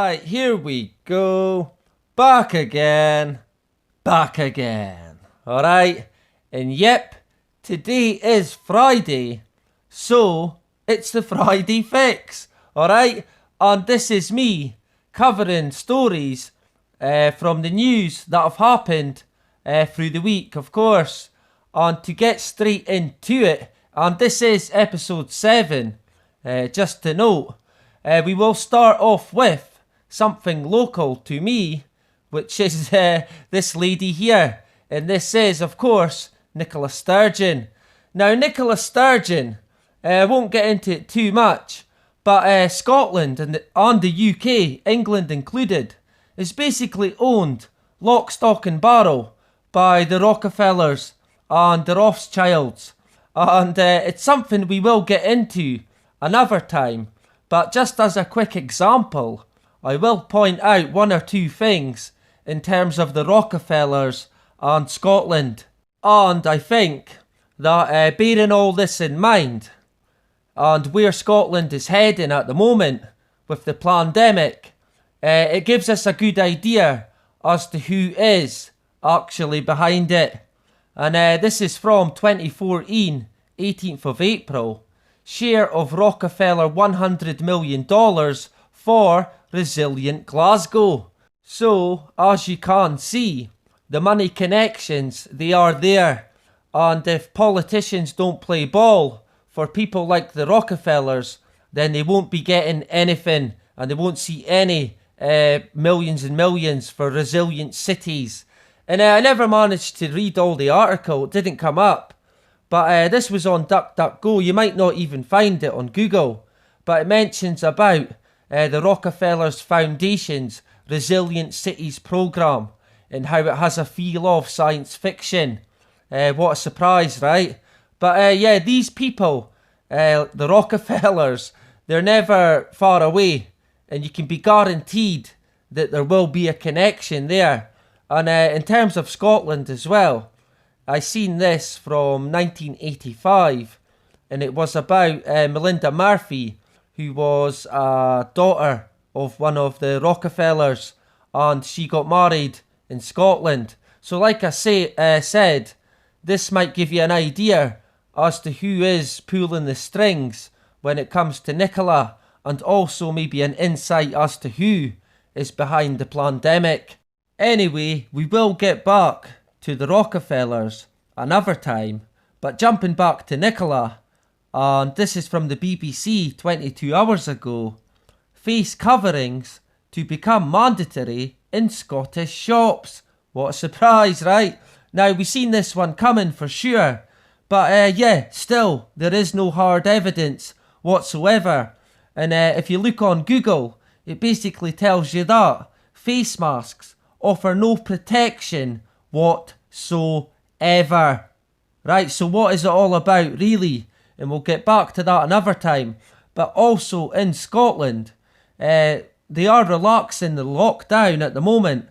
Alright, here we go. Back again. Back again. Alright, and yep, today is Friday, so it's the Friday Fix. Alright, and this is me covering stories from the news that have happened through the week, of course. And to get straight into it, and this is episode 7, just to note, we will start off with something local to me, which is this lady here. And this is, of course, Nicola Sturgeon. Now, Nicola Sturgeon, I won't get into it too much, but Scotland and the UK, England included, is basically owned lock, stock and barrel by the Rockefellers and the Rothschilds. And it's something we will get into another time. But just as a quick example, I will point out one or two things in terms of the Rockefellers and Scotland. And I think that bearing all this in mind, and where Scotland is heading at the moment with the pandemic, it gives us a good idea as to who is actually behind it. And this is from 2014, 18th of April. Share of Rockefeller $100 million for resilient Glasgow. So, as you can see, the money connections, they are there. And if politicians don't play ball for people like the Rockefellers, then they won't be getting anything, and they won't see any millions and millions for resilient cities. And I never managed to read all the article, it didn't come up. But this was on DuckDuckGo. You might not even find it on Google. But it mentions about the Rockefellers Foundation's Resilient Cities programme and how it has a feel of science fiction. What a surprise, right? But yeah, these people, the Rockefellers, they're never far away. And you can be guaranteed that there will be a connection there. And in terms of Scotland as well, I seen this from 1985, and it was about Melinda Murphy, who was a daughter of one of the Rockefellers, and she got married in Scotland. So like I said, this might give you an idea as to who is pulling the strings when it comes to Nicola, and also maybe an insight as to who is behind the pandemic. Anyway, we will get back to the Rockefellers another time, but jumping back to Nicola, and this is from the BBC 22 hours ago. Face coverings to become mandatory in Scottish shops. What a surprise, right? Now, we've seen this one coming for sure, but yeah, still, there is no hard evidence whatsoever. And if you look on Google, it basically tells you that face masks offer no protection whatsoever. Right, so what is it all about really? And we'll get back to that another time. But also in Scotland, they are relaxing the lockdown at the moment.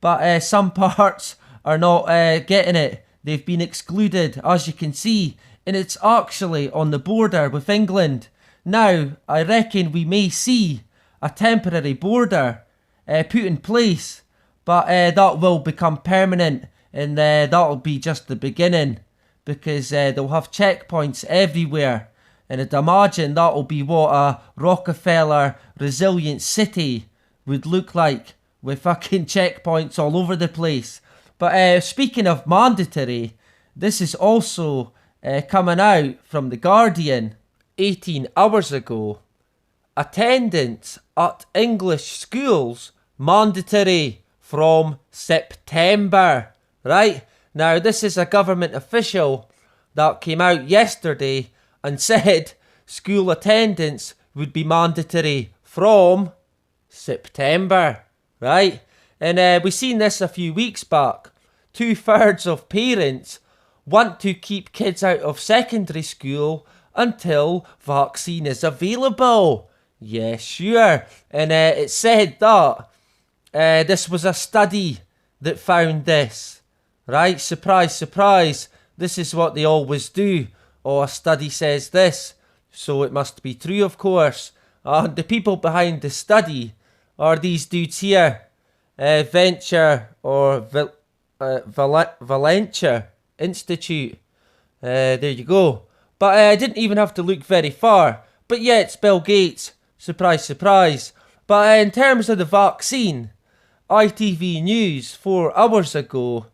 But some parts are not getting it. They've been excluded, as you can see. And it's actually on the border with England. Now, I reckon we may see a temporary border put in place. But that will become permanent, and that'll be just the beginning, because they'll have checkpoints everywhere, and I'd imagine that'll be what a Rockefeller resilient city would look like, with fucking checkpoints all over the place. But speaking of mandatory, this is also coming out from The Guardian 18 hours ago. Attendance at English schools mandatory from September, right? Now, this is a government official that came out yesterday and said school attendance would be mandatory from September, right? And we seen this a few weeks back. 2/3 of parents want to keep kids out of secondary school until vaccine is available. Yeah, sure. And it said that this was a study that found this, right? Surprise, surprise. This is what they always do. Oh, a study says this, so it must be true, of course. And the people behind the study are these dudes here. Venture or Valentia Institute. There you go. But I didn't even have to look very far. But yeah, it's Bill Gates. Surprise, surprise. But in terms of the vaccine, ITV News 4 hours ago,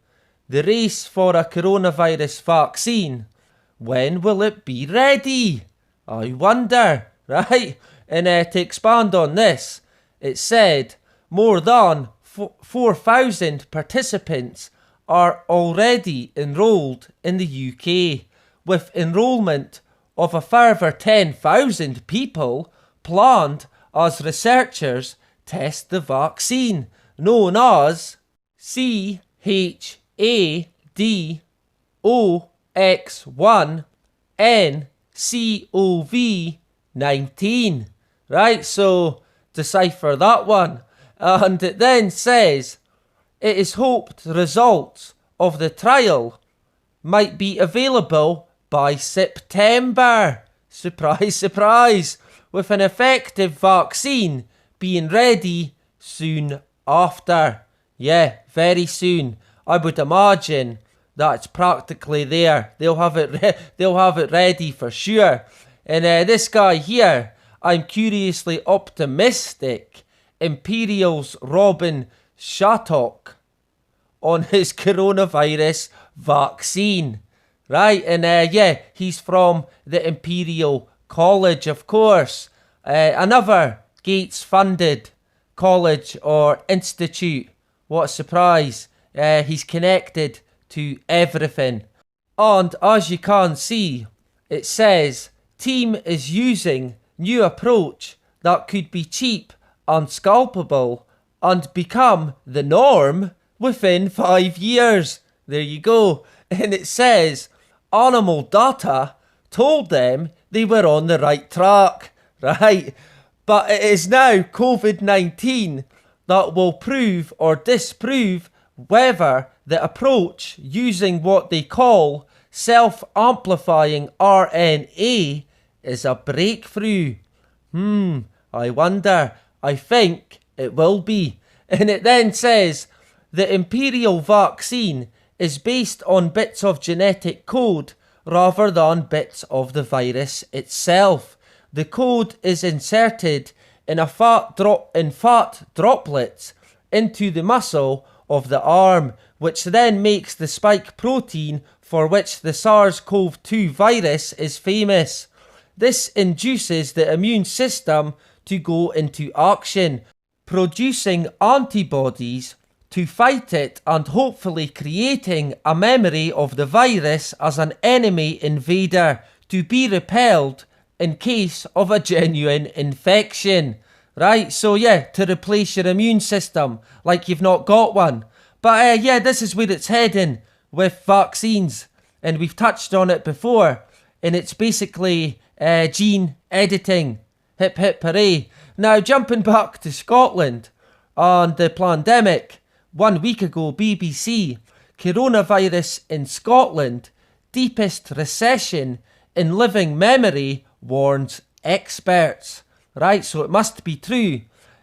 the race for a coronavirus vaccine. When will it be ready? I wonder, right? And to expand on this, it said more than 4,000 participants are already enrolled in the UK, with enrolment of a further 10,000 people planned as researchers test the vaccine, known as CHADOX1N-CoV-19. Right, so decipher that one. And it then says, it is hoped results of the trial might be available by September. Surprise, surprise. With an effective vaccine being ready soon after. Yeah, very soon. I would imagine that's practically there. They'll have it ready for sure. And this guy here, I'm curiously optimistic. Imperial's Robin Shattock on his coronavirus vaccine. Right, and yeah, he's from the Imperial College, of course. Another Gates-funded college or institute. What a surprise. He's connected to everything. And as you can see, it says, team is using new approach that could be cheap and scalpable and become the norm within 5 years. There you go. And it says, animal data told them they were on the right track, right? But it is now COVID-19 that will prove or disprove whether the approach using what they call self-amplifying RNA is a breakthrough. I wonder. I think it will be. And it then says, the Imperial vaccine is based on bits of genetic code rather than bits of the virus itself. The code is inserted in fat droplets into the muscle of the arm, which then makes the spike protein for which the SARS-CoV-2 virus is famous. This induces the immune system to go into action, producing antibodies to fight it and hopefully creating a memory of the virus as an enemy invader to be repelled in case of a genuine infection. Right, so yeah, to replace your immune system like you've not got one. But yeah, this is where it's heading with vaccines, and we've touched on it before, and it's basically gene editing. Hip hip hooray. Now jumping back to Scotland and the pandemic. 1 week ago, BBC, coronavirus in Scotland, deepest recession in living memory, warns experts. Right, so it must be true.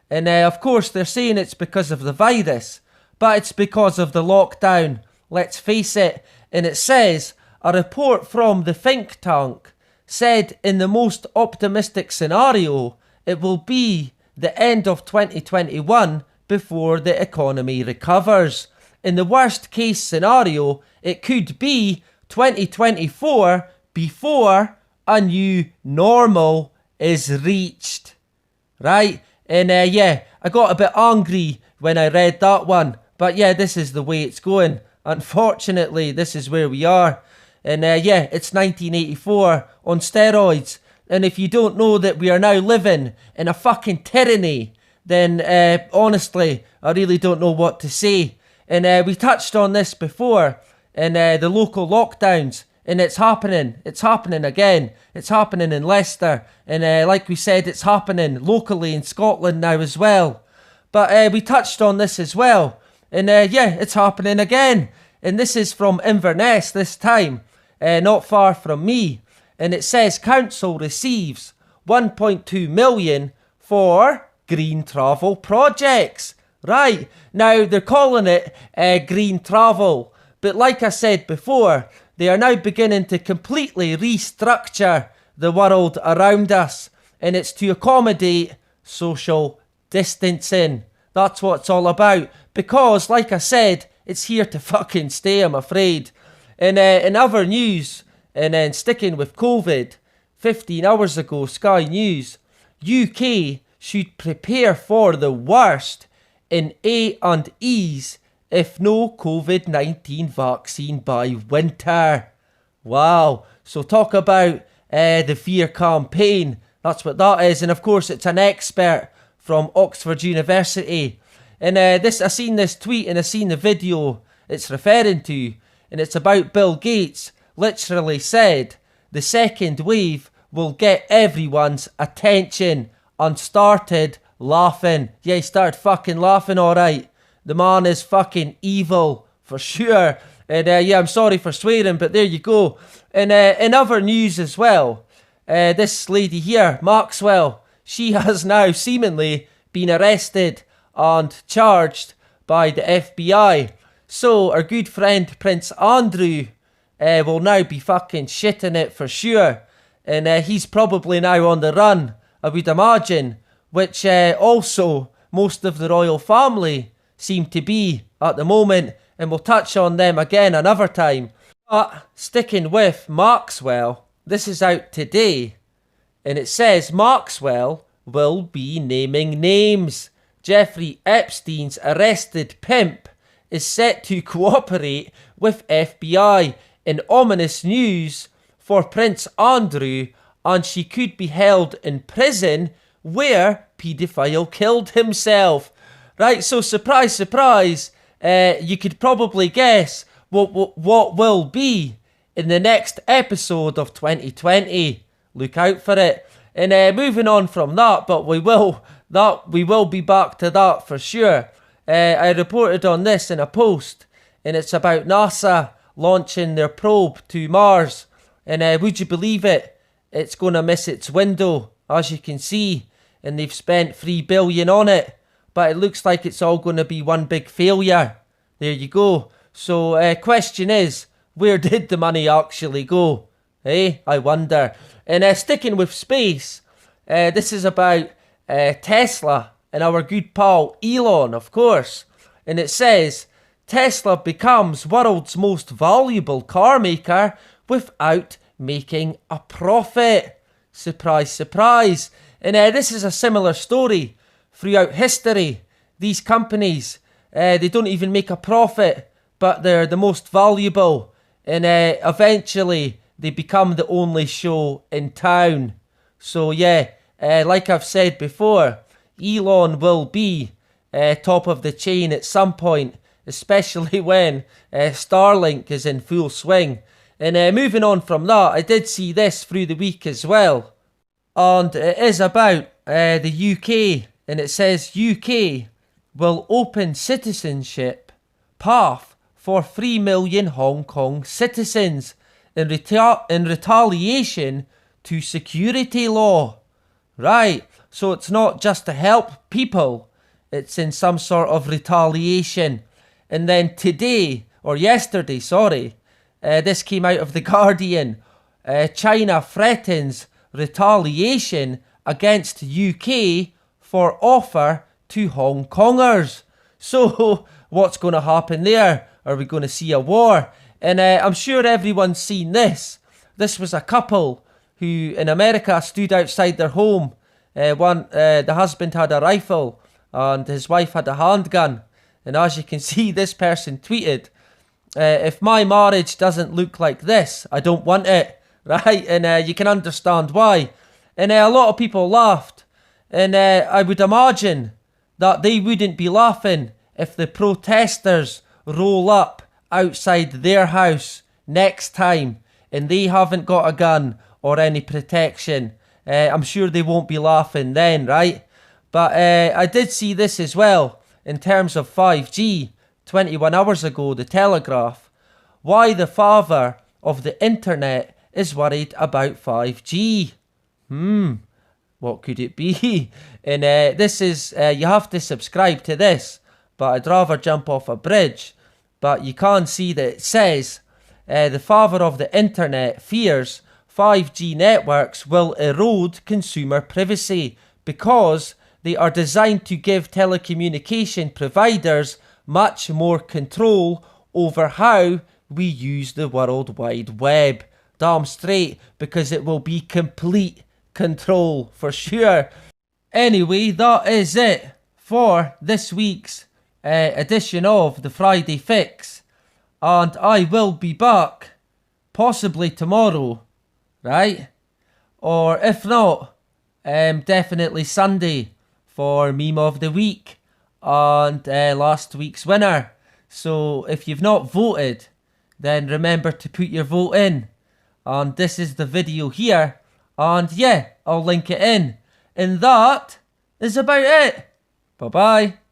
And of course they're saying it's because of the virus, but it's because of the lockdown, let's face it. And it says, a report from the think tank said in the most optimistic scenario, it will be the end of 2021 before the economy recovers. In the worst case scenario, it could be 2024 before a new normal is reached. Right? And yeah, I got a bit angry when I read that one. But yeah, this is the way it's going. Unfortunately, this is where we are. And yeah, it's 1984 on steroids. And if you don't know that we are now living in a fucking tyranny, then honestly, I really don't know what to say. And we touched on this before in the local lockdowns. And it's happening again. It's happening in Leicester. And like we said, it's happening locally in Scotland now as well. But we touched on this as well. And yeah, it's happening again. And this is from Inverness this time, not far from me. And it says council receives 1.2 million for green travel projects. Right, now they're calling it green travel, but like I said before, they are now beginning to completely restructure the world around us, and it's to accommodate social distancing. That's what it's all about, because like I said, it's here to fucking stay, I'm afraid. In other news, and then sticking with COVID, 15 hours ago, Sky News, UK should prepare for the worst in A&Es if no COVID-19 vaccine by winter. Wow. So talk about the fear campaign. That's what that is. And of course, it's an expert from Oxford University. And I seen this tweet and I seen the video it's referring to. And it's about Bill Gates literally said the second wave will get everyone's attention, and started laughing. Yeah, he started fucking laughing, alright. The man is fucking evil, for sure. And yeah, I'm sorry for swearing, but there you go. And in other news as well, this lady here, Maxwell, she has now seemingly been arrested and charged by the FBI. So our good friend Prince Andrew will now be fucking shitting it for sure. And he's probably now on the run, I would imagine, which also most of the royal family seem to be at the moment, and we'll touch on them again another time. But sticking with Maxwell, this is out today, and it says Maxwell will be naming names. Jeffrey Epstein's arrested pimp is set to cooperate with FBI in ominous news for Prince Andrew, and she could be held in prison where paedophile killed himself. Right, so surprise, surprise, you could probably guess what will be in the next episode of 2020. Look out for it. And moving on from that, but we will be back to that for sure. I reported on this in a post, and it's about NASA launching their probe to Mars. And would you believe it? It's going to miss its window, as you can see, and they've spent $3 billion on it. But it looks like it's all going to be one big failure. There you go. So question is, where did the money actually go? I wonder. And sticking with space, this is about Tesla and our good pal Elon, of course. And it says, Tesla becomes world's most valuable car maker without making a profit. Surprise, surprise. And this is a similar story throughout history. These companies, they don't even make a profit, but they're the most valuable. And eventually, they become the only show in town. So yeah, like I've said before, Elon will be top of the chain at some point, especially when Starlink is in full swing. And moving on from that, I did see this through the week as well. And it is about the UK. And it says UK will open citizenship path for 3 million Hong Kong citizens in retaliation to security law. Right, so it's not just to help people, it's in some sort of retaliation. And then today, or yesterday, sorry, this came out of The Guardian. China threatens retaliation against UK for offer to Hong Kongers. So, what's going to happen there? Are we going to see a war? And I'm sure everyone's seen this. This was a couple who in America stood outside their home. The husband had a rifle and his wife had a handgun. And as you can see, this person tweeted, if my marriage doesn't look like this, I don't want it. Right? And you can understand why. And a lot of people laughed. And I would imagine that they wouldn't be laughing if the protesters roll up outside their house next time and they haven't got a gun or any protection. I'm sure they won't be laughing then, right? But I did see this as well in terms of 5G 21 hours ago, The Telegraph. Why the father of the internet is worried about 5G. what could it be? And this is, you have to subscribe to this, but I'd rather jump off a bridge. But you can see that it says, the father of the internet fears 5G networks will erode consumer privacy because they are designed to give telecommunication providers much more control over how we use the World Wide Web. Damn straight, because it will be complete control for sure. Anyway, that is it for this week's edition of the Friday Fix. And I will be back possibly tomorrow, right? Or if not, definitely Sunday for Meme of the Week and last week's winner. So if you've not voted, then remember to put your vote in. And this is the video here. And yeah, I'll link it in. And that is about it. Bye bye.